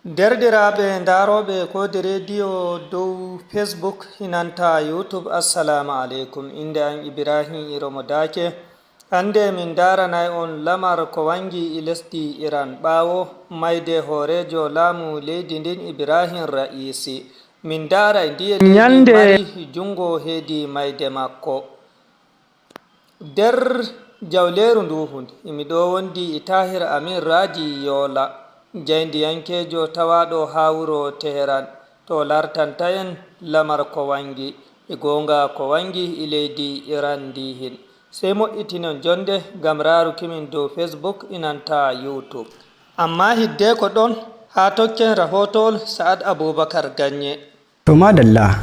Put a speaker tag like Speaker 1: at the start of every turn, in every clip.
Speaker 1: Derɗiraaɓe ndarooɓe kode rediyo dow Facebook hinanta YouTube. Assalamu aleykum. Inde an Ibrahim Iromo Dake. Hande min daranay on lamar ko wangi lesdi Iran ɓawo mayde hoorejo laamu leydi ndin Ibrahim Ra'isi. Min daray ndiye leydi mari jungo heedi mayde makko. Der jawleru ndu hunde imi ɗo wondi Tahir Amin Raji Yola, jayndiyankejo tawaɗo ha wuro Teheran. To lartanta en lamar ko wangi e gonga ko wangi e leydi Iran ndi hin. Sey moƴƴitinon jonde gam rarukimin dow Facebook inanta YouTube. Amma hidde ko ɗon ha tokken rahotol Sa'ad Abubakar Ganye.
Speaker 2: To madalla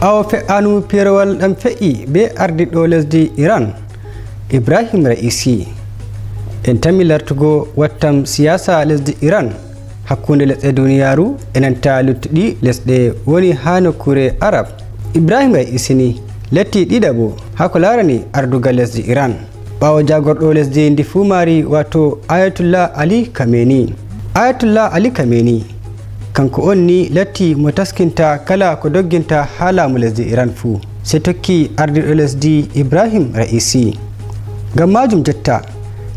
Speaker 2: ɓawo fe'anu pierowal ɗam fe'i be ardiɗo lesdi Iran Ibrahim Ra'isi en tammi lartugo wattam siyasa lesdi Iran hakkunde lesɗe duniyaru enanta luttuɗi lesɗe woni ha nokkure Arab. Ibrahim Ra'isi ni latti ɗiɗaɓo ha ko larani ardugal lesdi Iran ɓawo jagorɗo lesdi ndi fu mari wato Ayatollah Ali Khamenei. Ayatollah Ali Khamenei kanko on ni latti mo taskinta kala ko dogginta ha laamu lesdi Iran fu se tokki ardiɗo lesdi Ibrahim Ra'isi. Ngam majum jotta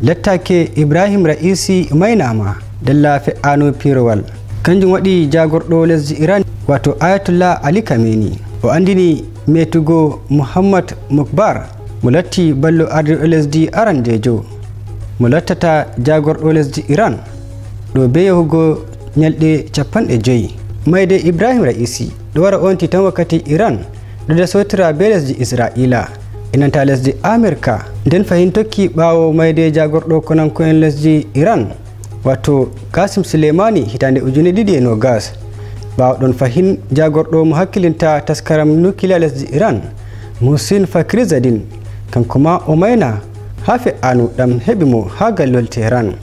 Speaker 2: lattake Ibrahim Ra'isi maynama dalla fe'ano pirowal kanjum waɗi jagorɗo lesdi Iran wato Ayatollah Ali Khamenei o andini metugo Muhammad Mukbar mo latti ballo ardiɗo lesdi arandejo mo lattata jagorɗo lesdi Iran ɗo be yahugo ñalɗe 50 mayde Ibrahim Ra'isi ɗo wara onti tan wakkati Iran ɗo dasotira be lesdi Israila enanta lesdi Amerika nden fahin tokki ɓawo mayde jagorɗo konanko en lesdi Iran wato Qasim Soleimani hitande 2020 ɓawo ɗon fahin jagorɗo mo hakkilinta taskaram nukiliya lesdi Iran Mohsin Fakhrizadeh kanko ma o mayna ha fe'anu ɗam heɓi mo ha gallol Tehran.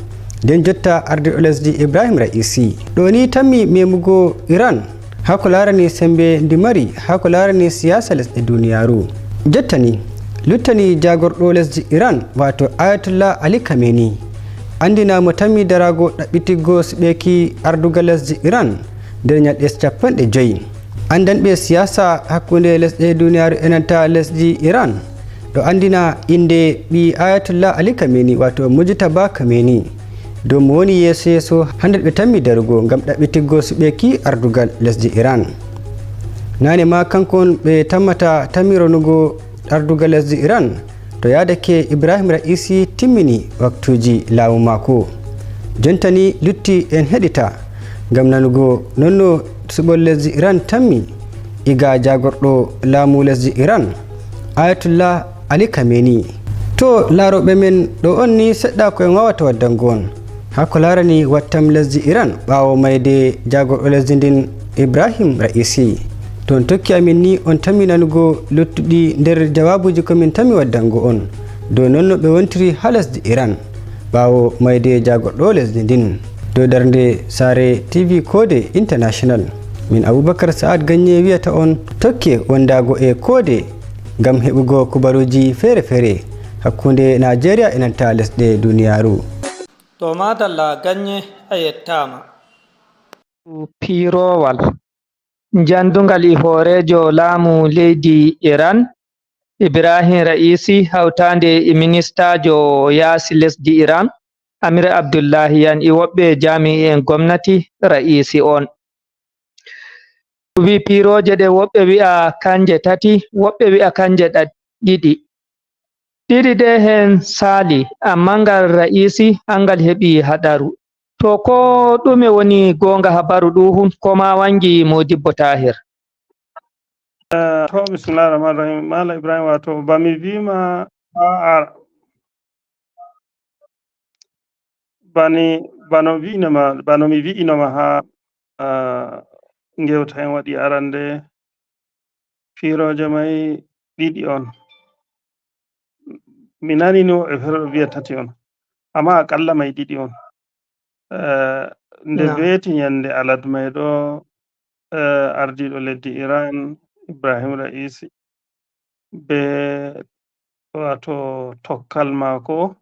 Speaker 2: Nden jotta ardiɗo lesdi Ibrahim Ra'isi ɗo ni tammi memugo Iran ha ko larani sembe ndi mari ha ko larani siyasa lesɗe duniyaru. Jottani luttani jagorɗo lesdi Iran wato Ayatollah Ali Khamenei andina mo tammi darago ɗaɓɓitiggo siɓeki ardugal lesdi Iran nder ñalɗe 50. Andanɓe siyasa hakkunde lesɗe duniyaru enanta lesdi Iran ɗo andina inde ɓi Ayatollah Ali Khamenei wato Mujtaba Khamenei dow mo woni yeeso hande ɓe tammi darugo gam ɗaɓɓitiggo suɓeki ardugal lesdi Iran. Nane ma kankon ɓe tammata tammironugo ardugal lesdi Iran to yadake Ibrahim Ra'isi timmini waktuji laamu mako. Jontani lutti en heɗita gam nanugo nonno suɓol lesdi Iran tammi iga jagorɗo laamu lesdi Iran Ayatollah Ali Khamenei. To laroɓe men ɗo on ni seɗɗa ko en wawata waddango on ha ko larani wattam lesdi Iran ɓawo mayde jagorɗo lesdi ndin Ibrahim Ra'isi. To tokki amin ni on tammi nanugo luttuɗi nder jawabuji komin tammi waddango on dow nonno ɓe wontiri ha lesdi Iran ɓawo mayde jagorɗo lesdi ndin. Dow darnde Sare TV Kode International min Abubakar Sa'ad Ganye wiyata on tokke wondago e Kode gam heɓugo kubaruji fere-fere hakkunde Nigeria enanta lesɗe duniyaru.
Speaker 1: To madalla Ganye a yettama. Pirowal jandungal e hoorejo laamu leydi Iran Ibrahim Ra'isi hawtande e ministajo yaasi lesdi Iran Amir Abdullahian e woɓɓe jami'en gomnati Ra'isi on. Wi piroje ɗe woɓɓe wi'a kanje tati woɓɓe wi'a kanje ɗiɗi. Ɗiɗi ɗe hen sali amma ngal Ra'isi hangal heɓi haɗaru. To ko ɗume woni gonga habaru ɗuhun koma wangi Modibbo Tahir.
Speaker 3: To bismillahir rahmanir rahim. Mala Ibrahim wato bami vima bano mi wi'inoma ha ngewta en waɗi arande firoje mai ɗiɗi on. Mi nani no e feere wiya tati on amma akalla mai ɗiɗi on. Nde weeti nyande aladmai ɗo ardiɗo leddi Iran Ibrahim Ra'isi be wato tokkal mako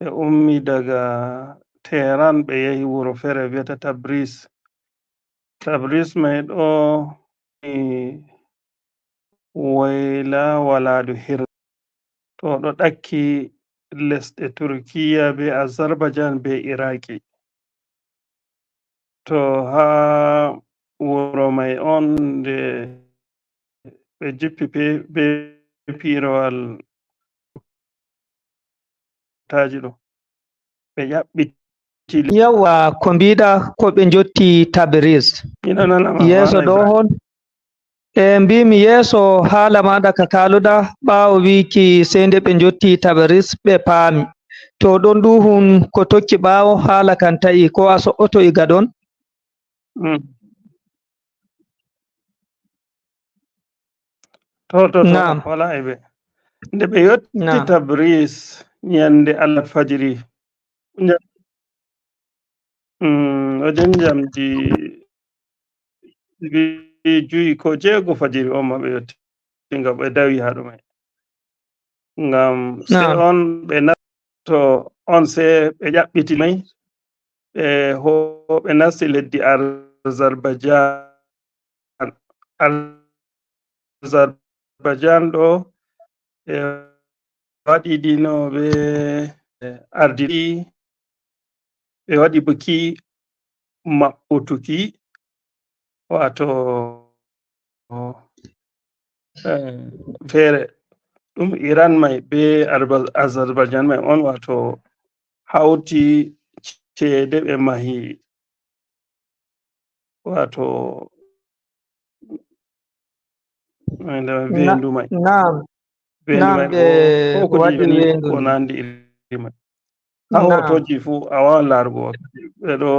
Speaker 3: e ummi daga Tehran ɓe yahi wuro feere wiyata Tabris. Tabris mai ɗo woyla walaadu hir to ɗo ɗakki lesɗe Turkiya be Azerbaijan be Iraki. To ha wuro mai on nde ɓe jippi be piirowal taji ɗo ɓe ƴaɓɓiti.
Speaker 1: Yawa ko mbiɗa ko ɓe jotti Tabriz yeeso ɗo hon mbimi yeeso haala maɗa ka kaluɗa ɓawo wiki sei nde ɓe jotti Tabriz ɓe paami to ɗon duhun ko tokki ɓawo haala kan ta'i ko a so'oto iga ɗon.
Speaker 3: to wala eɓe nde ɓe yotti Tabriz nyande alfajiri wajen jamdi juyi ko jeego fajiri on ma ɓe yotti ngam ɓe dawi ha ɗo mai ngam se on ɓe nato on se ɓe ƴaɓɓiti mai ɓe nasti leddi Azerbaijan ɗo waɗi dino ɓe ardiɗi ɓe waɗi buki maɓɓutuki wato feere ɗum Iran mai be Azerbaijan mai on wato hauti ceede ɓe mahi wato vendu mai ko ko nandi iri mai ha hotoji fu a wawan larugo ɓeɗo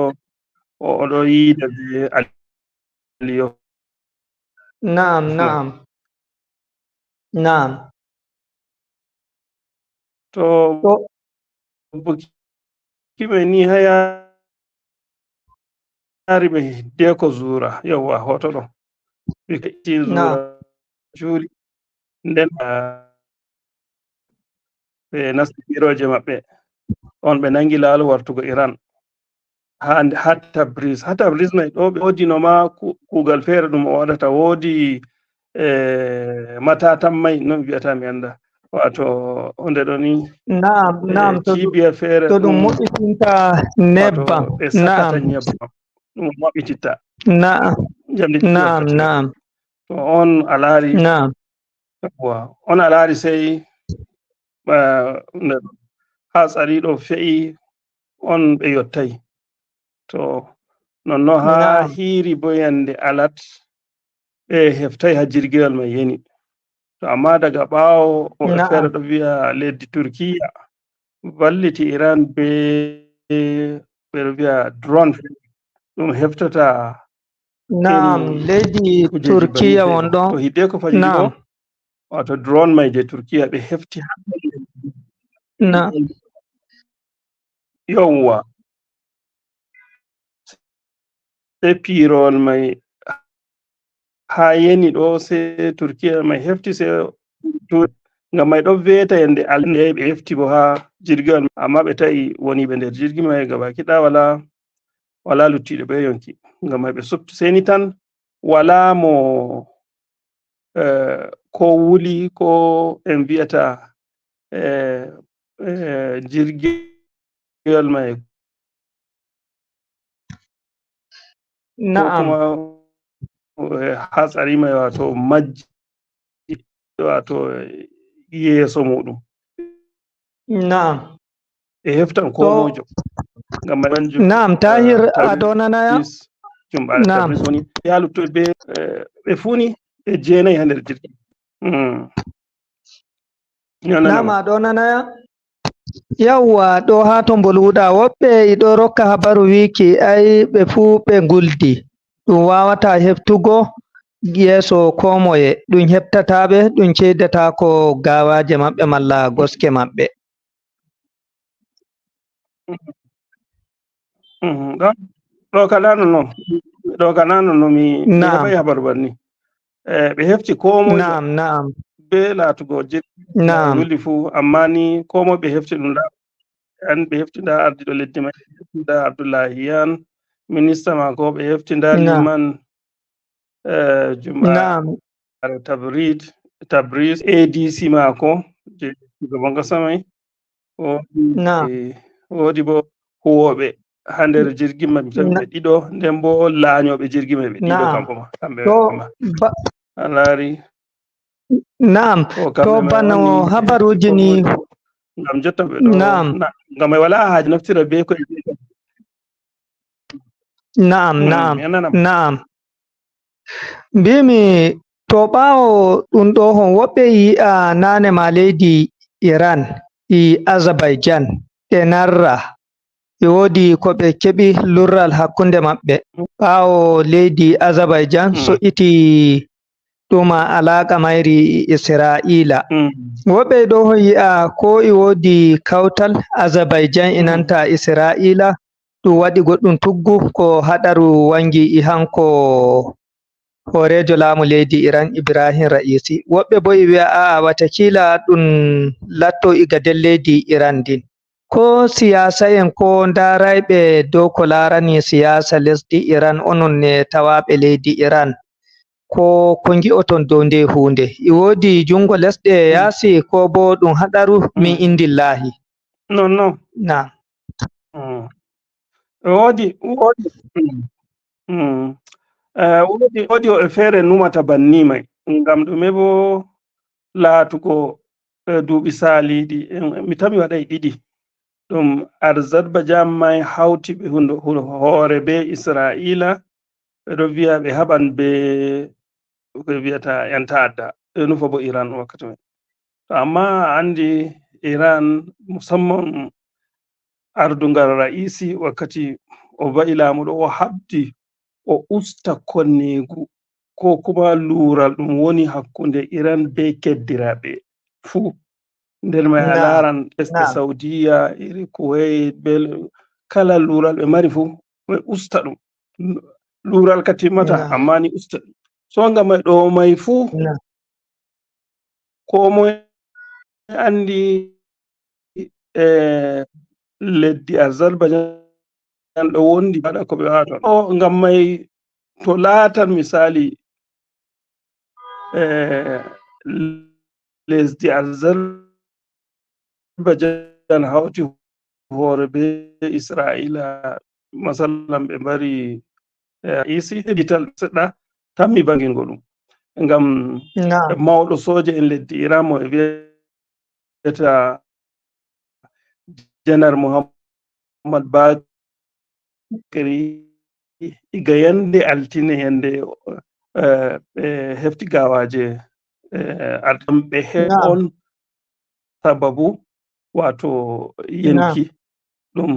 Speaker 3: oɗo yiida be aliyo.
Speaker 1: Naam.
Speaker 3: To buki mai ni ha yari ɓe deko zura yawwa hoto ɗo ɓe zura juri nden ɓe nasti ɓiroje maɓɓe on ɓe nangi laalu wartugo Iran ha Tabriz mai ɗo ɓe wodino ma kugal feere ɗum o waɗata woodi matatan mai non wiyata mi anda wato onde ɗo ni cibiya feere
Speaker 1: to ɗum moɓɓitinta nebbam
Speaker 3: ɓe sakata nyebbam ɗum maɓɓititta jamdi to on a laari sei ha tsari ɗo fe'i on ɓe yottai to nonno ha hiri bo yande alat ɓe heftai ha jirgiwal mai yeni to amma daga ɓawo woɓɓe feere ɗo wiya leddi Turkiya valliti Iran be ɓeɗo wiya drone ɗum heftata
Speaker 1: leddi Turkiya won ɗon
Speaker 3: to hidde ko fajiri ɗo wato drone mai je Turkiya ɓe hefti yawwa se pirowal mai ha yeni ɗo se Turkiya mai hefti se ngam mai ɗo veta yande alde ɓe hefti bo ha jirgiwal amma ɓe ta'i woni ɓe nder jirgi mai gabaki ɗaya wala luttiɗo be yonki ngam mai ɓe subti seni tan wala mo ko wuli ko en vi'ata jirgiwal mai kuma hatsari mai wato majji wato yeeso muɗum e heftan ko mojo ngam mai
Speaker 1: Tahir adonanaya
Speaker 3: Tabris woni ya luttuɓe ɓe funi ɓe jeenayi ha nder jirgi
Speaker 1: adonanaya yawwa ɗo ha to mbolwuɗa woɓɓe iɗo rokka habaru wiki ai ɓe fuu ɓe nguldi ɗum wawata heftugo yeeso ko moye ɗum heɓtataɓe ɗum ceydata ko gawaje maɓɓe malla goske maɓɓe
Speaker 3: ɗo ka nano mi heɓai habaru banni ɓe hefti ko moye be latugo jirgi wuli fu amma ni ko moye ɓe hefti ɗum an ɓe hefti nda ardiɗo leddi mai ɓe hefti nda Abdullahi Yan minista mako, ɓe hefti nda liman
Speaker 1: Naam.
Speaker 3: Tabriz ADC mako je shugaban kasa mai, wodi bo huwoɓe ha nder jirgi mai ɓe ɗiɗo, nden bo laanyoɓe jirgi mai ɓe ɗiɗo kamɓe a laari.
Speaker 1: Naam, to bana habaruji ni
Speaker 3: ngam jotta ɓe ɗo ngam mai wala haaji naftira be ko
Speaker 1: Naam. Mbimi to ɓawo ɗum ɗo hon woɓɓe yi'a nane ma leydi Iran e Azerbaijan ɗe narra e wodi ko ɓe keɓi lurral hakkunde maɓɓe ɓawo leydi Azerbaijan so'iti ɗuma alaka mayri Isra'ila. Woɓɓe ɗo yi'a ko e wodi kawtal Azerbaijan inanta Isra'ila ɗum waɗi goɗɗum tuggu ko haɗaru wangi e hanko horejo laamu leydi Iran Ibrahim Ra'isi. Woɓɓe bo wi'a a'a watakila ɗum latto iga nder leydi Iran din. Ko siyasa en ko darayɓe dow ko larani siyasa lesdi Iran onon ne tawaɓe leydi Iran ko gi'oton dow nde hunde, e wodi jungo lesɗe yaasi ko bo ɗum haɗaru min indillahi.
Speaker 3: Non.
Speaker 1: Na.
Speaker 3: Wodi woɓɓe feere numata banni mai ngam ɗume bo laatugo duuɓi saaliɗi mi tami waɗai ɗiɗi ɗum Azerbaijan mai hauti ɓe hoore be Isra'ila, ɓe ɗo vi'a ɓe haɓan be ko wi'ata yan ta'adda, ɓe nufa bo Iran wakkati mai. To amma andi Iran musamman ardungal Ra'isi wakkati o va'i laamu ɗo o habdi o usta konnegu ko kuma lural ɗum woni hakkunde Iran be keddiraɓe fuu, nder mai a laran lesɗe Saudiya, iri Kuwait, be kala lural ɓe mari fuu ɓe usta ɗum. Lural ka timmata amma ni usta ɗum. So ngam mai ɗo mai fuu ko moye andi leddi Azerbaijan ɗo wondi waɗa ko ɓe wata ɗo, ngam mai to laatan misali lesdi Azerbaijan hauti hoore be Isra'ila masalan ɓe mbari isi digital seɗɗa tammi bangingo ɗum ngam mawɗo soja en leddi Iran mo e wiyata janar Muhammad Bakri iga yande altine yande ɓe hefti gawaje ɓe heɓon sababu wato yenki ɗum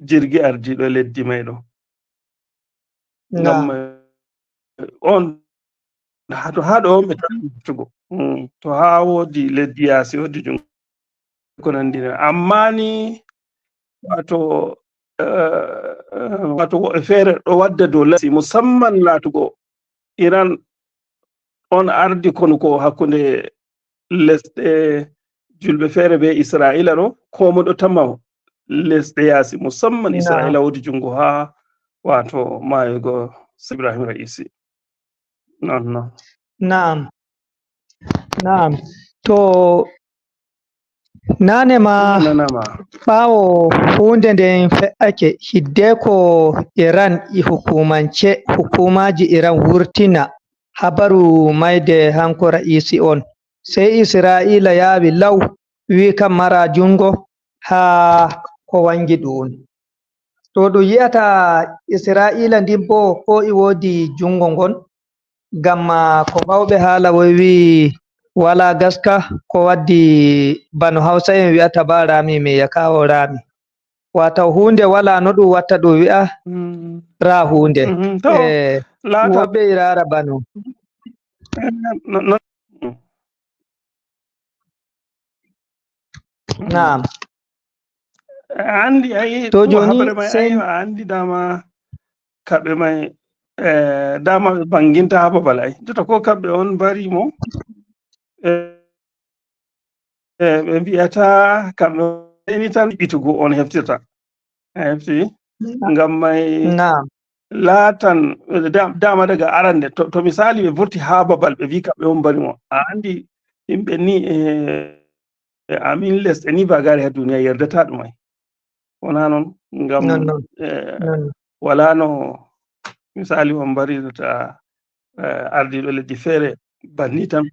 Speaker 3: jirgi ardiɗo leddi mai ɗo ngam on haɗo on ɓe tantugo to ha wodi leddi yaasi wodi jungo ko nandi amma ni wato woɓɓe feere ɗo wadda dow lasi musamman laatugo Iran on ardi konuko hakkunde lesɗe julɓe feere be Isra'ila ɗo ko mo ɗo tama lesɗe yaasi musamman Isra'ila wodi jungo ha wato mayugo Ibrahim Ra'isi.
Speaker 1: Naam. To nane ma ɓawo hunde nden fe'ake hiddeko Iran e hukumaji Iran wurtina habaru mayde hanko Ra'isi on, sai Isra'ila yawi law wi kam mara jungo ha ko wangi ɗum. To ɗum yi'ata Isra'ila ndin bo ko e wodi jungo ngon ngam ko mawɓe haala wi wala gaska ko waddi bano Hausa en wi'ata ba rami me ya kawo rami, wata hunde wala no ɗum watta ɗum wi'a ra hunde woɓɓe irara bano naam.
Speaker 3: Andi ayi
Speaker 1: to joni
Speaker 3: sai andi dama kaɓe mai dama ɓe banginta ha babal ai jotta ko kamɓe on bari mo ɓe mbi'ata kamɓe ni tan ɓitugo on heftirta a hefti ngam mai
Speaker 1: Naam.
Speaker 3: laatan dama daga arande to misali ɓe vurti ha babal ɓe wi kamɓe on mbari mo a andi yimɓe ni amin lesɗe ni bagare ha duniya yerdata ɗum ai wona noon ngam wala no misali on mbarirta ardiɗo leddi feere banni tan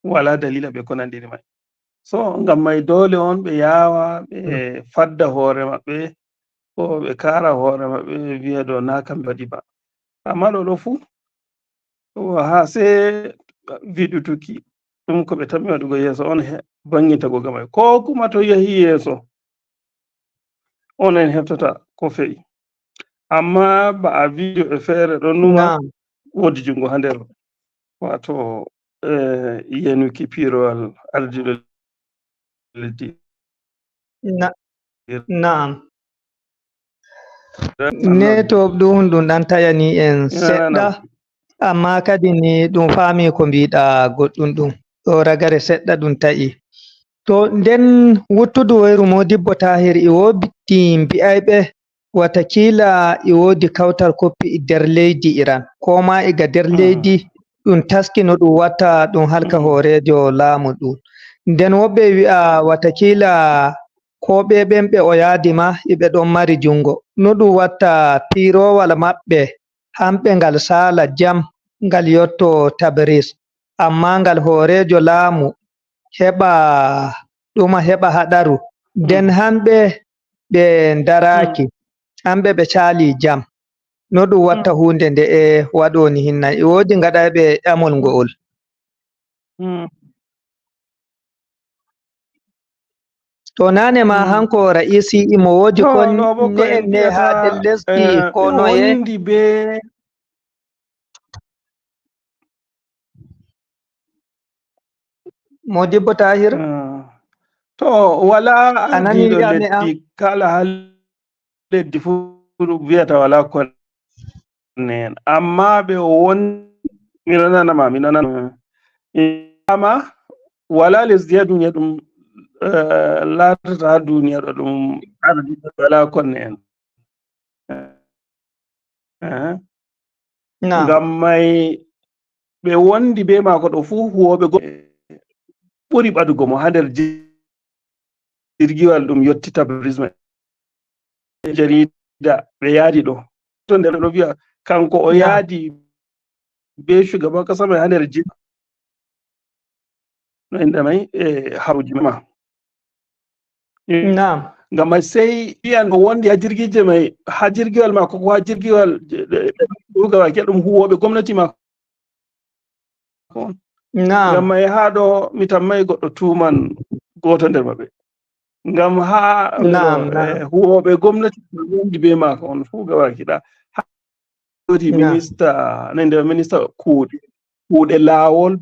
Speaker 3: wala dalila ɓe ko nandiri mai so ngam mai dole on ɓe yawa ɓe fadda hoore maɓɓe ko ɓe kara hoore maɓɓe wiya do na kamɓe waɗi ba amma ɗo fu ha sai viɗutuki ɗum ko ɓe tammi waɗugo yeeso on bangita goga mai ko kuma to yahi yeeso on en heftata ko fe'i amma ba a video e feere ɗon numa wodi jungo ha nder wato yenuki pirowal ardiɗo leddi
Speaker 1: naam ne to ɗum ɗan tayani en seɗɗa amma kadi ni ɗum faami ko mbiɗa goɗɗum ɗum ɗo ragare seɗɗa ɗum ta'i to nden wuttudu woyru Modibbo Tahir e woodi mbi'ayɓe watakila e woodi kawtal koppi nder leydi Iran ko ma iga nder leydi ɗum taski no ɗum watta ɗum halka hoorejo laamu ɗum nden woɓɓe wi'a watakila ko ɓen ɓe o yaadi ma iɓe ɗon mari jungo no ɗum watta pirowal maɓɓe hamɓe ngal sala jam ngal yotto Tabris amma ngal hoorejo laamu heɓa ɗuma heɓa haɗaru nden hamɓe ɓe daraki hamɓe ɓe cali jam no ɗum watta hunde nde e waɗoni hinna e woodi ngaɗayɓe ƴamol ngo'ol to nane ma hanko ra'isi imo woodi kon ne ha nder lesdi ko noye
Speaker 3: be
Speaker 1: Modibbo Tahir
Speaker 3: to wala ardiɗo leddi kala ha leddi fu wiyata wala konne en amma ɓe won miɗo nanama ama wala lesdi ha duniya ɗum latata ha duniya ɗo ɗum ardiɗo wala konne en ngam mai ɓe wondi be mako ɗo fu huwoɓe ɓuri ɓadugo mo ha nder jirgiwal ɗum yotti Tabriz mai jarida ɓe yaadi ɗo to nder ɗo wi'a kanko o yaadi be shugaban kasa mai ha nder jirgi no inde mai haruji ma ngam mai sai wiyan o wondi ha jirgije mai ha jirgiwal mako ko ha jirgiwal ɗugawake ɗum huwoɓe gomnati mako ngam mai ha ɗo mi tammai goɗɗo tuman goto nder maɓɓe ngam ha huwoɓe gomnati wondi be mako on fu gawakiɗa wodi minista nande minista kuuɗe lawol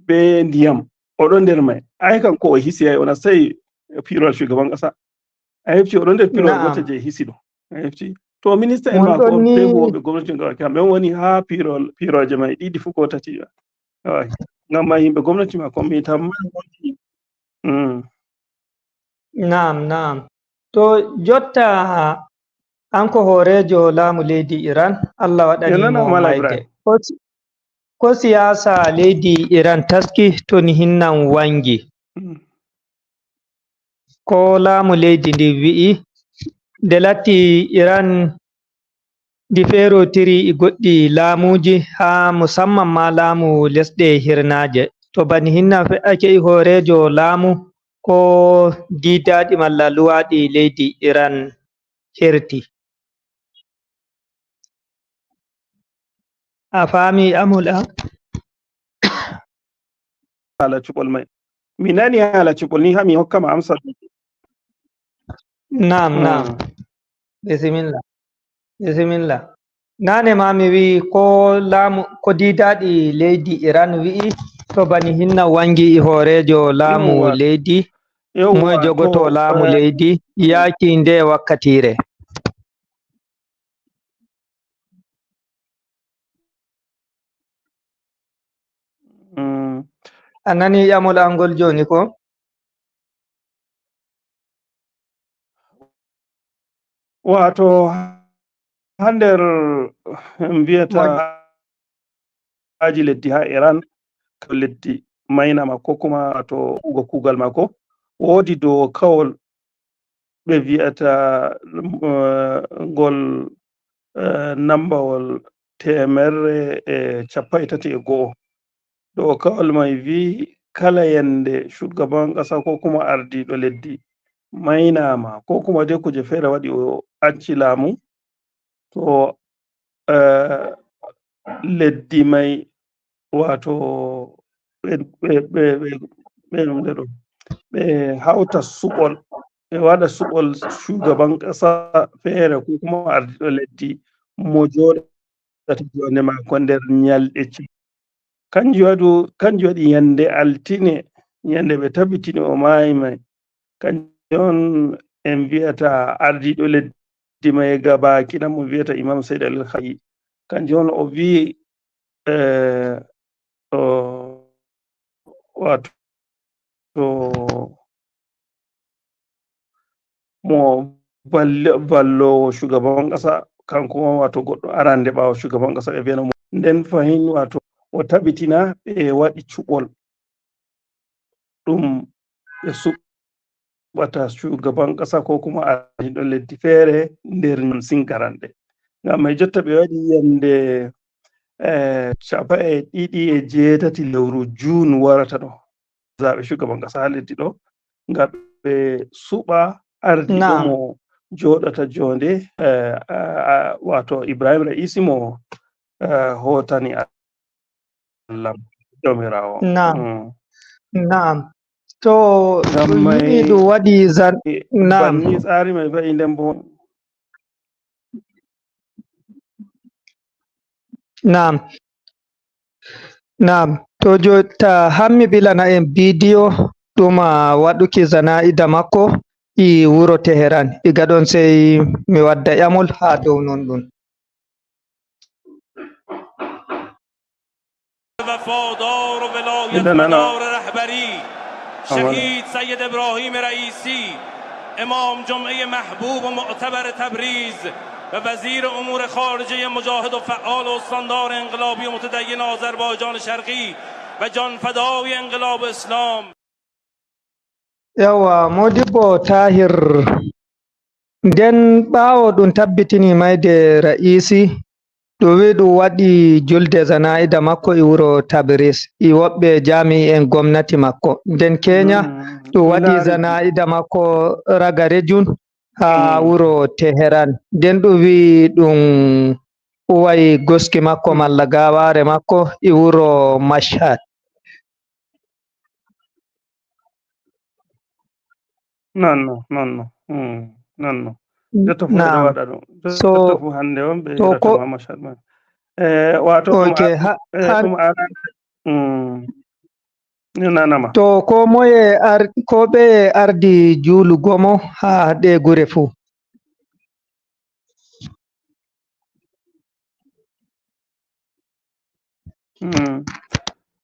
Speaker 3: be ndiyam oɗon nder mai ai kan ko o hisi ai ona sai pirowal shugaban kasa a hefti oɗon nder pirowal goto je hisi ɗo a hefti to minista en mako be huwoɓe gomnati gawaki kamɓe woni ha piroje mai ɗiɗi fu ko tati ngam ma yimɓe gomnati mako mi tamma
Speaker 1: Naam to jotta anko hoorejo laamu leydi Iran Allah waɗanimo mayde ko siyasa leydi Iran taski to ni hinnan wangi ko laamu leydi ndi wi'i nde latti Iran ndi ferotiri e goɗɗi laamuji ha musamman ma laamu lesɗe hirnaje to bani hinna fe'ake e hoorejo laamu ko didaɗi malla luwaɗi leydi Iran herti a faami amul am
Speaker 3: hala cuɓol mai mi nani hala cuɓol ni ha mi hokkama amsa
Speaker 1: naam bisimilla nane ma mi wi ko laamu ko didaɗi leydi Iran wi'i to bani hinna wangi e hoorejo laamu leydi moye jogoto laamu leydi yaaki nde wakkatire a nani ƴamol angol joni ko
Speaker 3: wato ha nder mbiyata aji leddi ha Iran ko leddi mayna makko kuma wato ugo kugal makko woodi dow kawol ɓe wi'ata ngol nambawol 131 dow kawol mai wi kala yande shugaban ƙasa ko kuma ardiɗo leddi maynama ko kuma dai kuje fere waɗi o acci laamu to leddi mai wato ɓe hauta suɓol ɓe waɗa suɓol shugaban ƙasa fere ko kuma ardiɗo leddi mo joɗata jonde mako nder nyalɗe kanjum waɗi yande altine yande ɓe tabbitini o maayi mai kanjum on en mbiyata ardiɗo leddi mai gabaki ɗan mo wiyata Imam Said Ali Khamenei kanjum on o wi wato mo ballowo shugaban ƙasa kanko wato goɗɗo arande ɓawo shugaban ƙasa ɓe wiyana mo nden fahin wato o tabbitina ɓe waɗi cuɓol ɗum ɓe suɓata shugaban ƙasa ko kuma ardiɗo leddi fere nder sinkaranɗe ngam mai jotta ɓe waɗi yande 28 lewru June warata ɗo zaɓe shugaban ƙasa ha leddi ɗo ngam ɓe suɓa ardiɗo mo joɗata jonde wato Ibrahim Ra'isi mo hotani Allah jomirawo.
Speaker 1: Na'am. To ɗum yiɗi ɗum waɗi
Speaker 3: banni tsari mai fa'i nden bo
Speaker 1: Naam. To jotta hammi ɓilana en bidiyo ɗum waɗuki zana'ida makko e wuro Teheran iga ɗon sai mi wadda ƴamol ha dow non ɗum.
Speaker 4: وفادار ولایت مدار رهبری شهید سید ابراهیم رئیسی امام جمعه محبوب و معتبر تبریز و وزیر امور خارجه مجاهد و فعال و استاندار انقلابی و متدین آذربایجان شرقی و جانفدای انقلاب اسلام.
Speaker 1: yawa Modibo Tahir nden ɓawo ɗum tabbitini mayde Ra'isi ɗum wi ɗum waɗi julde zana'ida makko e wuro Tabriz e woɓɓe jami'en gomnati makko nden Kenya ɗum waɗi zana'ida makko Ragarejun ha wuro Teheran nden ɗum wi ɗum uwayi goski makko malla gaware makko e wuro Mashhad.
Speaker 3: nonno jotta fu ɓe waɗa ɗum jotta fu hande on ɓe yiɗata ma Mashhad man wato ɗum nanama
Speaker 1: to ko ɓe ardi julugomo ha ɗe gure fu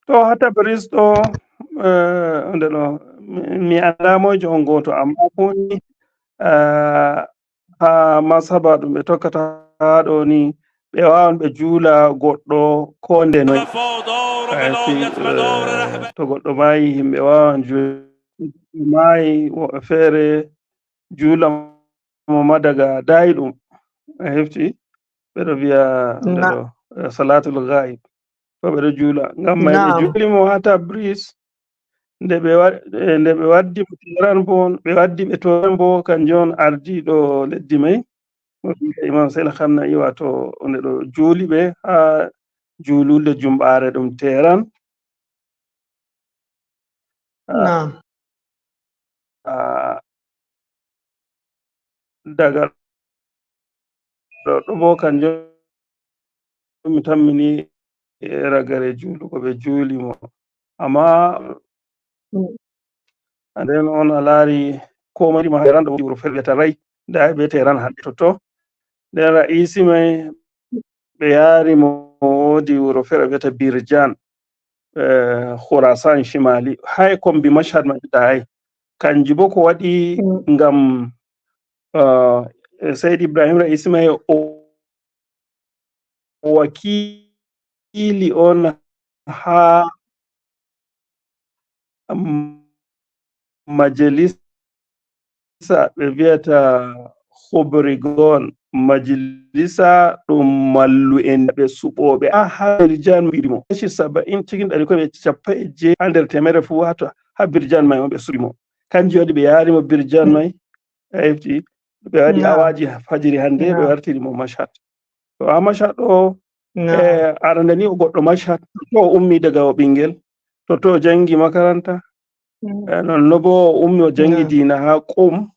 Speaker 3: to ha Tabriz ɗo nde ɗo mi andamojo on goto amma koni ha masaba ɗum ɓe tokkata ha ɗo ni ɓe wawan ɓe juula goɗɗo ko nde noyi to goɗɗo mayi himɓe wawan mayi woɓɓe feere juula mo ma daga dayi ɗum a hefti ɓeɗo wiya ndeɗo salatul ghaib to ɓeɗo juula ngam mai ɓe juuli mo ha Tabriz nde ɓe waddi mo Teheran bo ɓe waddi ɓe toon bo kanjum on ardiɗo leddi mai Imam Said Ali Khamenei wato nde ɗo juuli ɓe ha julurde jumɓare ɗum Teheran daga ɗo bo kanjum mi tammini ragare juulugo ɓe juuli mo amma nden on a laari ko mari ma Teheran ɗo wuro feƴƴata ray da be Teheran haɗe totto nden Ra'isi mai ɓe yaari mo woodi wuro feere wiyata Birjan Khurasan Shimali hay kombi Mashhad mai dayi kanji bo ko waɗi ngam Said Ibrahim Raisi mai o wakili on ha majalisa ɓe wiyata hobrigon, majalisa ɗum mallu'en ɓe suɓoɓe ha birjan mo kashi 70 cikin 100 ko ɓe cappai je ha nder temere fu wato ha birjan mai on ɓe suɓi mo. Kanjum waɗi ɓe yaari mo birjan mai hefti ɓe waɗi awaji fajiri hande ɓe wartiri mo Mashhad. To ha Mashhad ɗo arande ni o goɗɗo Mashhad to o ummi daga o ɓingel to o jangi makaranta nonno bo o ummi o jangi diina ha Qum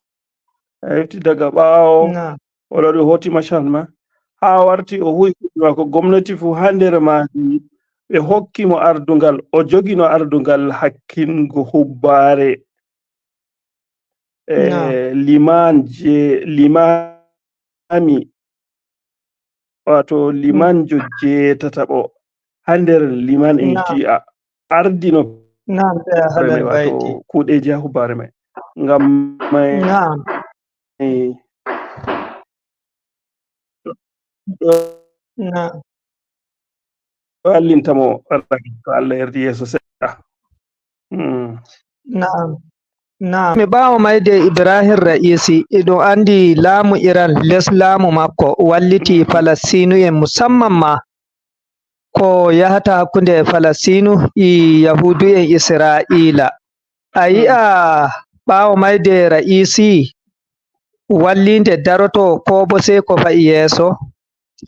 Speaker 3: hefti daga ɓawo o lori hoti Mashhad ma ha warti o huwi kuɗi mako gomnati fu ha nder maadi ɓe hokki mo ardungal o jogino ardungal hakkingo hubbare limami wato limanjo jeetataɓo ha nder liman en ji'a ardino wato kuɗeji ha hubbare mai ngam mai wallintamo to Allah yardi yeso seɗɗa.
Speaker 1: Mi ɓawo mayde Ibrahim Raisi iɗo andi laamu Iran les laamu makko walliti Falastinu en musamman ma ko yahata hakkunde Falastinu e Yahudu en Isra'ila. A yi'a ɓawo mayde Raisi wallinde daroto ko bo sei ko fa'i yeso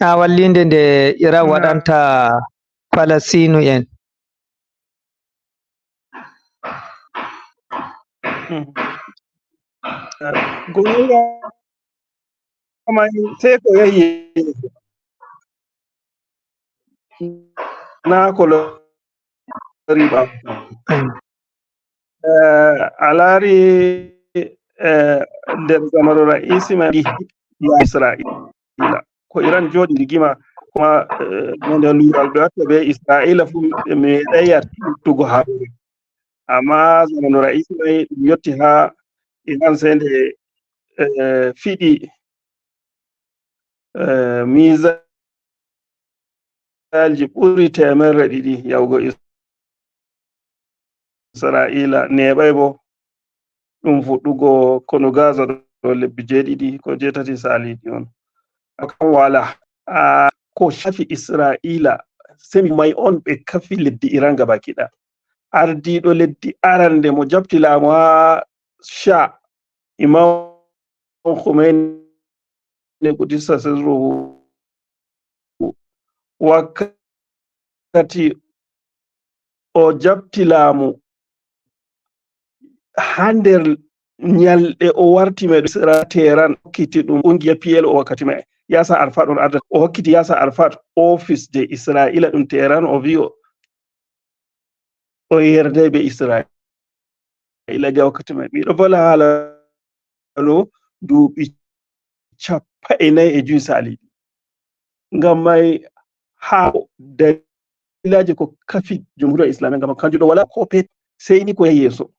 Speaker 1: ha wallinde nde Iran waɗanta Falastinu en.
Speaker 3: Gonga mai sai ko yayi na ko riba alari nder zamanu Raisi mai ya Isra'ila ko Iran jodi rigima kuma nder lural ɓe watta be Isra'ila fu me ɗaya tuttugo haɓre amma zamanu Raisi mai ɗum yotti ha Iran sai nde fiɗi misailji ɓuri 200 yahugo Isra'ila neɓai bo ɗum fuɗɗugo kono Gaza ɗo lebbi 7 ko 8 salidi on akan wala ko shafi Isra'ila semi mai on ɓe kafi leddi Iran gaba kiɗa ardiɗo leddi arande mo jabti laamu ha Sha Imam Khomeini Qudisa sirruhu wakkati o jabti laamu ha nder nyalɗe o warti me Isra Tehran hokkiti ɗum ƙungiya PLO wakkati mai Yasser Arafat on arda o hokkiti Yasser Arafat office je Isra'ila ɗum Tehran o wi o yerdai be Isra'ila ga wakkati mai ɓiɗo vola haala ɗo duuɓi 45 saliɗi ngam mai ha dalilaji ko kafi jumhuriyar Islamiyya ngam kanjum ɗo wala ko pet sei ni ko yahi yeso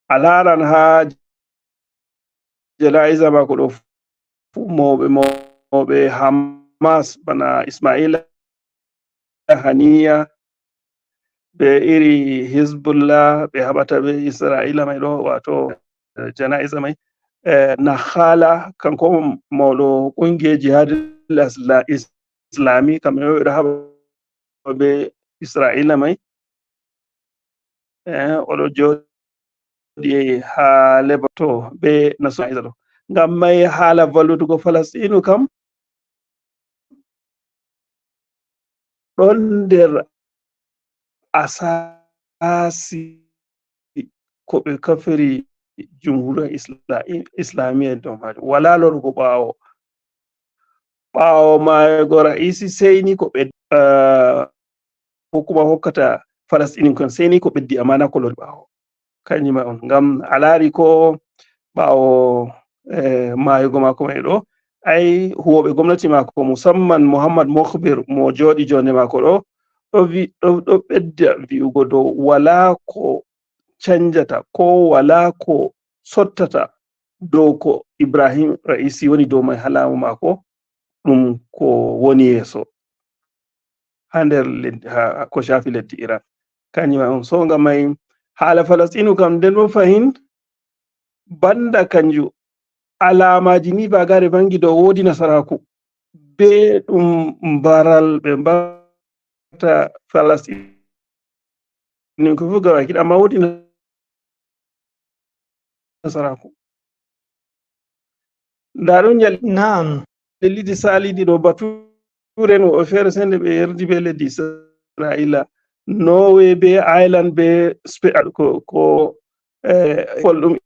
Speaker 3: a laran ha jana'iza mako ɗo fu mawɓe Hamas bana Ismaila Haniya be iri Hizbullah ɓe haɓata be Isra'ila mai ɗo wato jana'iza mai Nakhala kanko mawɗo ƙungiyar jihadul islami kamɓe ɓe ɗo haɓa be Isra'ila mai oɗo joɗi ha Lebanon be nasara'iza ɗo ngam mai haala vallutugo Falastinu kam ɗon nder asasi ko ɓe kafiri jumhuriyar Islamiyya ɗon majum wala lorugo ɓawo maygo Raisi sei ni ko ɓe ko kuma hokkata Falastinu kan sei ni ko ɓeddi amana ko lori ɓawo kanjum on ngam a laari ko ɓawo mayugo mako mai ɗo ai huwoɓe gomnati mako musamman Muhammad Mokhber mo joɗi jonde mako ɗo ɓedda vi'ugo dow wala ko chanjata ko wala ko sottata dow ko Ibrahim Raisi woni dow mai ha laamu maako ɗum ko woni yeeso ha nder ko shafi leddi Iran kanjum on. So ngam mai haala Falastinu kam nden bo fahin banda kanju alamaji ni bagare bangi dow wodi nasaraku be ɗum mbaral ɓe mbarta Falastinu ko fu gawa kiɗa amma wodi nasaraku nda ɗon
Speaker 1: Naam.
Speaker 3: lidi salidi ɗo bature no o fere sende ɓe yerdi be leddi Israila Norway be Ireland be Spain ko ɗum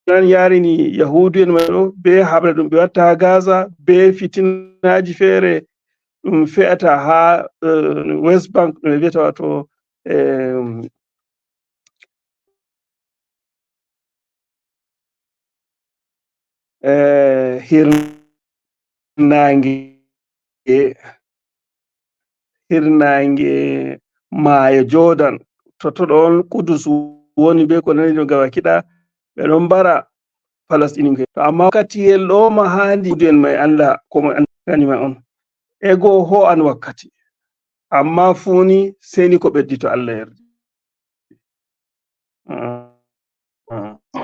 Speaker 3: Iran yarini yahudu en mai ɗo be haɓre ɗum ɓe watta ha Gaza be fitinaji fere ɗum fe'ata ha West Bank ɗum ɓe wiyata wato hirnange maayo Jordan ɗon Kudus woni be ko nani no gawa kiɗa ɓe ɗon mbara Palestine to amma wakkatiyel ɗo ma handi en mai Allah ko mo kanjum on ego ho an wakkati amma funi seni ko ɓeddi to Allah yardi.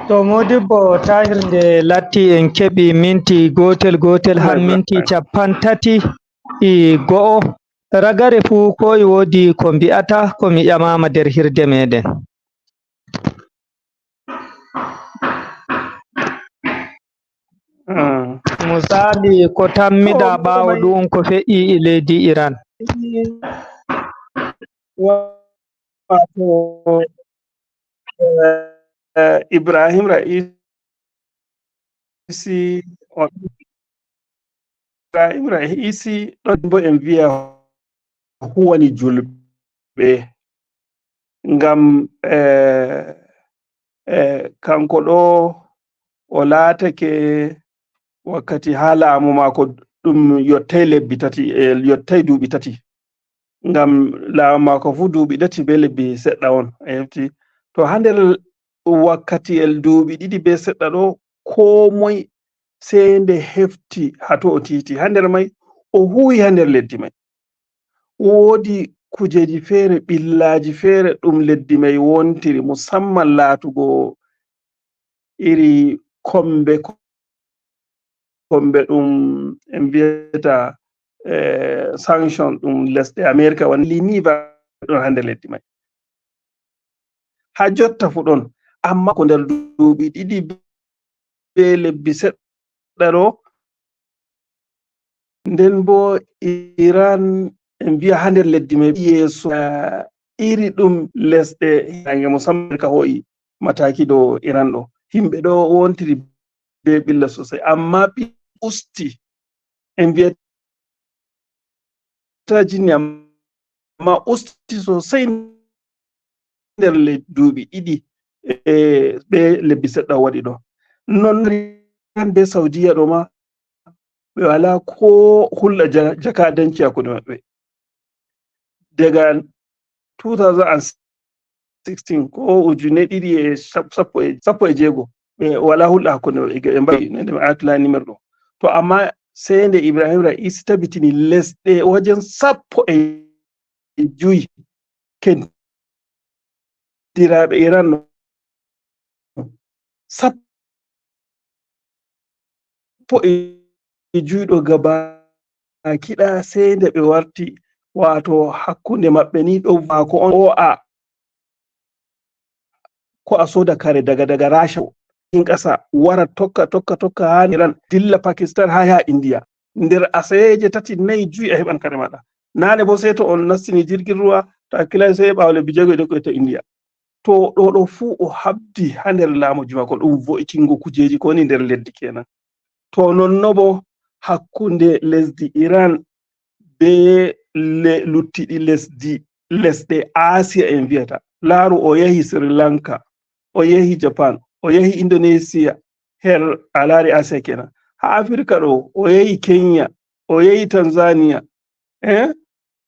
Speaker 1: To Modibbo Tahir nde latti en keɓi minti gotel har minti 34 ragare fu ko wodi ko mbi'ata ko mi ƴamama nder hirde meɗen. Misali ko tammida ɓawo ɗum ko fe'i leydi Iran.
Speaker 3: Ibrahim Raisi ɗon bo en wiya huwani julɓe ngam kanko ɗo o laatake wakkati ha laamu mako ɗum yottai yottai duuɓi tati ngam laamu mako fu duuɓi ɗiɗi be lebbi seɗɗa on a hefti to ha nder wakkatiyel duuɓi ɗiɗi be seɗɗa ɗo ko moy sei nde hefti hato o titi ha nder mai o huwi ha nder leddi mai woodi kujeji fere ɓillaji fere ɗum leddi mai wontiri musamman laatugo iri kombe ɗum en mbiyata sanction ɗum lesɗe America woni liniva ɗon ha nder leddi mai ha jotta fu ɗon amma ko nder duuɓi ɗiɗi be lebbi seɗɗa ɗo nden bo Iran en mbiya ha nder leddi mai yeeso iri ɗum lesɗe nange musamman ka ho'i mataki do Iran ɗo himɓe ɗo wontiri be ɓilla sosai amma usti en mbiyata jinni amma usti sosai nder duuɓi ɗiɗi be lebbi seɗɗa waɗi ɗo non Iran be Saudiya ɗo ma ɓe wala ko hulɗa jakadanci hakkunde maɓɓe daga 2016 ko ujune ɗiɗi e sappo e jeego ɓe wala hulɗa hakkunde maɓɓe ɓe mbaɗi nde mi atla numéro ɗo to amma sei nde Ibrahim Raisi tabitini lesɗe wajen 15 keddiraaɓe Iran no 15 ɗo gaba kiɗa sei nde ɓe warti wato hakkunde maɓɓe ni ɗo mako on ko a soda kare daga Rasha in ƙasa wara tokka ha Iran dilla Pakistan ha ya India nder asayeje 3-4 a heɓan kare maɗa nane bo sei to on nastini jirgin ruwa to hakkilai sei ɓawo lebbi 6 ko to India to ɗo fu o habdi ha nder laamuji mako ɗum vo'itingo kujeji ko woni nder leddi kenan to nonno bo hakkunde lesdi Iran be luttiɗi lesɗe Asia en viyata laaru o yahi Sri Lanka o yahi Japan o yahi Indonesia her alari Asia kenan ha Afrika ɗo o yahi Kenya o yahi Tanzania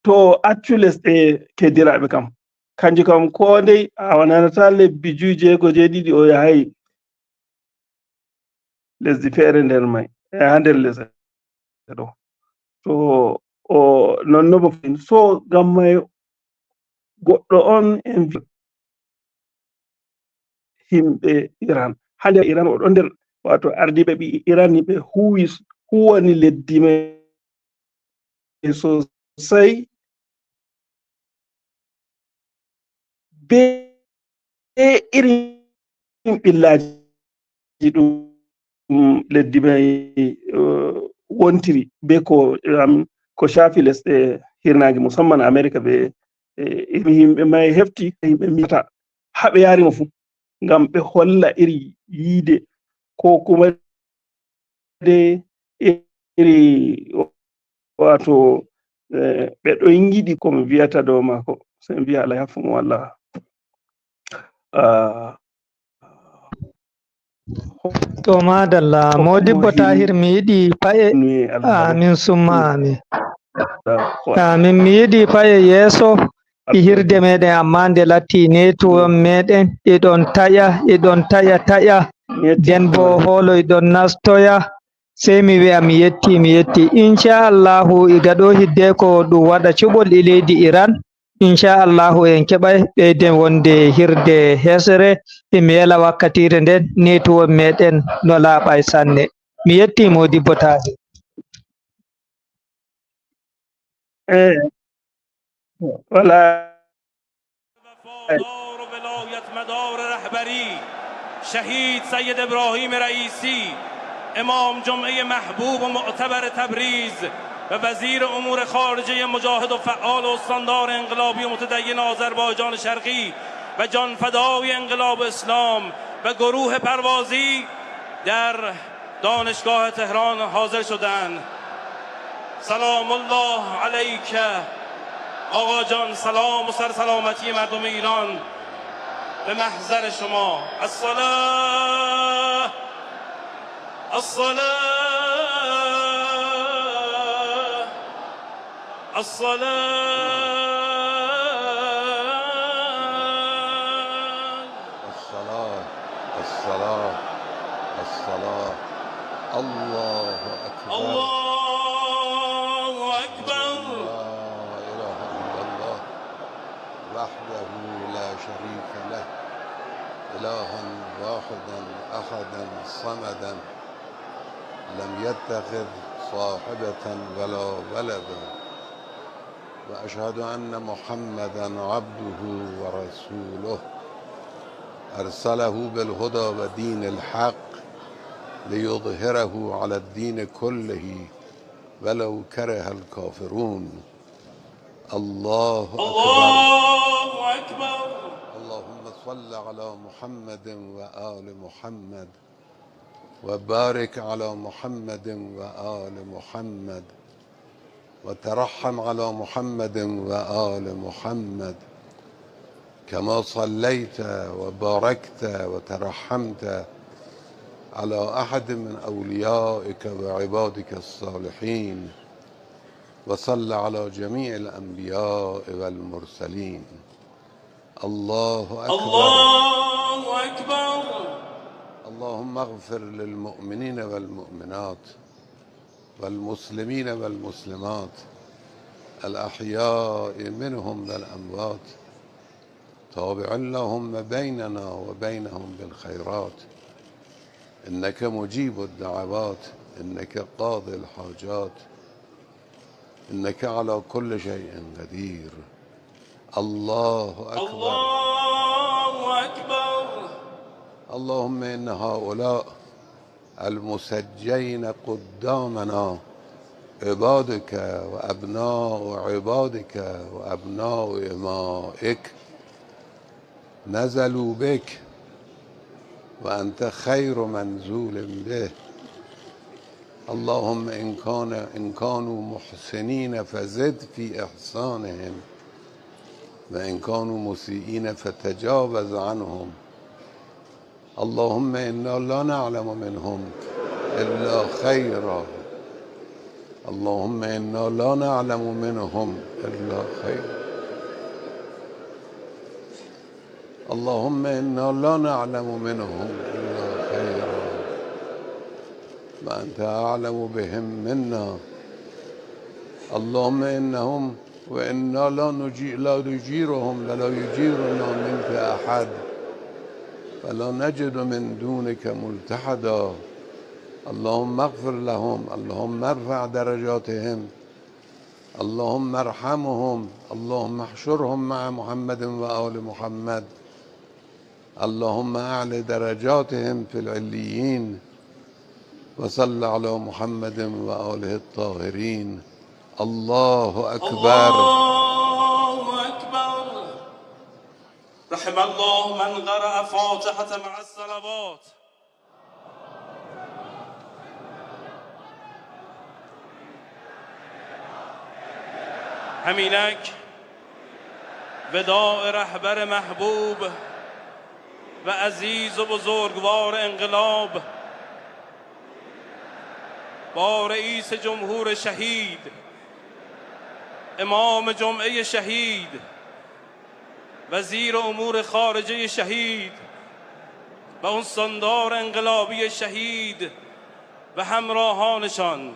Speaker 3: to accu lesɗe keddiraɓe kam kanjum kam ko ndey a wananata lebbi 6-7 o yahay lesdi feere nder may ha nder lesɗe ɗo. To o nonno bo so ngam may goɗɗo on en himɓe Iran ha nder Iran oɗo nder wato ardiɓe ɓi Iran ni ɓe huwani leddi mai sosai be irin ɓillaji ɗum leddi mai wontiri be ko shafi lesɗe hirnage musamman America be himɓe mai hefti himɓe mita haɓe yari mo fu ngam ɓe holla iri yiide ko kuma de iri wato ɓe ɗo yiɗi ko mi wiyata dow mako sai mi wiya Allah yafu mo wallah.
Speaker 1: To madalla Modibbo Tahir mi yiɗi paye amin summa amin. Min mi yiɗi paye yeeso hirde meɗen amma nde latti network meɗen iɗon taƴa nden bo holo iɗon nastoya sai mi wi'a mi yetti inchallahu iga ɗo hiddeko ɗum waɗa cuɓol e leydi Iran inchallahu en keɓai ɓeyden wonde hirde hesere mi yela wakkatire nden network meɗen no laaɓai sanne. Mi yetti Modibbo Tahir.
Speaker 3: ولا
Speaker 4: وفادار ولایت مدار رهبری شهید سید ابراهیم رئیسی امام جمعه محبوب و معتبر تبریز و وزیر امور خارجه مجاهد و فعال و استاندار انقلابی و متدین آذربایجان شرقی و جانفدای انقلاب اسلام و گروه پروازی در دانشگاه تهران حاضر شدند. سلام الله علیک آقا جان، سلام و سر سلامتی مردم ایران به محضر شما. الصلاة الصلاة الصلاة
Speaker 5: الصلاة الصلاة الله أكبر
Speaker 4: الله أكبر.
Speaker 5: لا إله إلا الله وحده لا شريك له إلها واحدا أحدا صمدا لم يتخذ صاحبة ولا ولدا وأشهد أن محمدا عبده ورسوله أرسله بالهدى ودين الحق ليظهره على الدين كله ولو كره الكافرون. الله أكبر.
Speaker 4: الله أكبر.
Speaker 5: اللهم صل على محمد وآل محمد وبارك على محمد وآل محمد وترحم على محمد وآل محمد كما صليت وباركت وترحمت على أحد من أوليائك وعبادك الصالحين وصل على جميع الأنبياء والمرسلين. الله أكبر.
Speaker 4: الله أكبر.
Speaker 5: اللهم اغفر للمؤمنين والمؤمنات والمسلمين والمسلمات الأحياء منهم والأموات تابع اللهم بيننا وبينهم بالخيرات إنك مجيب الدعوات إنك قاضي الحاجات إنك على كل شيء قدير. الله أكبر.
Speaker 4: الله أكبر.
Speaker 5: اللهم إن هؤلاء المسجين قدامنا عبادك وأبناء عبادك وأبناء إمائك نزلوا بك وأنت خير منزول به. اللهم إن كانوا محسنين فزد في إحسانهم وإن كانوا مسيئين فتجاوز عنهم. اللهم إنا لا نعلم منهم إلا خيرا. اللهم إنا لا نعلم منهم إلا خيرا. اللهم إنا لا نعلم منهم إلا خيرا. وأنت أعلم بهم منا. اللهم إنهم وإنا لا نجيرهم لا يجيرنا منك أحد فلا نجد من دونك ملتحدا. اللهم اغفر لهم، اللهم ارفع درجاتهم، اللهم ارحمهم، اللهم احشرهم مع محمد وآل محمد، اللهم أعل درجاتهم في العليين، وصل على محمد وآله الطاهرين. الله أكبر.
Speaker 4: الله أكبر. رحم الله من قرأ فاتحة مع الصلوات. همینک وداع رهبر محبوب و عزیز و بزرگوار انقلاب با رئیس جمهور شهید، امام جمعه شهید، وزیر امور خارجه شهید و استاندار انقلابی شهید و همراهانشان.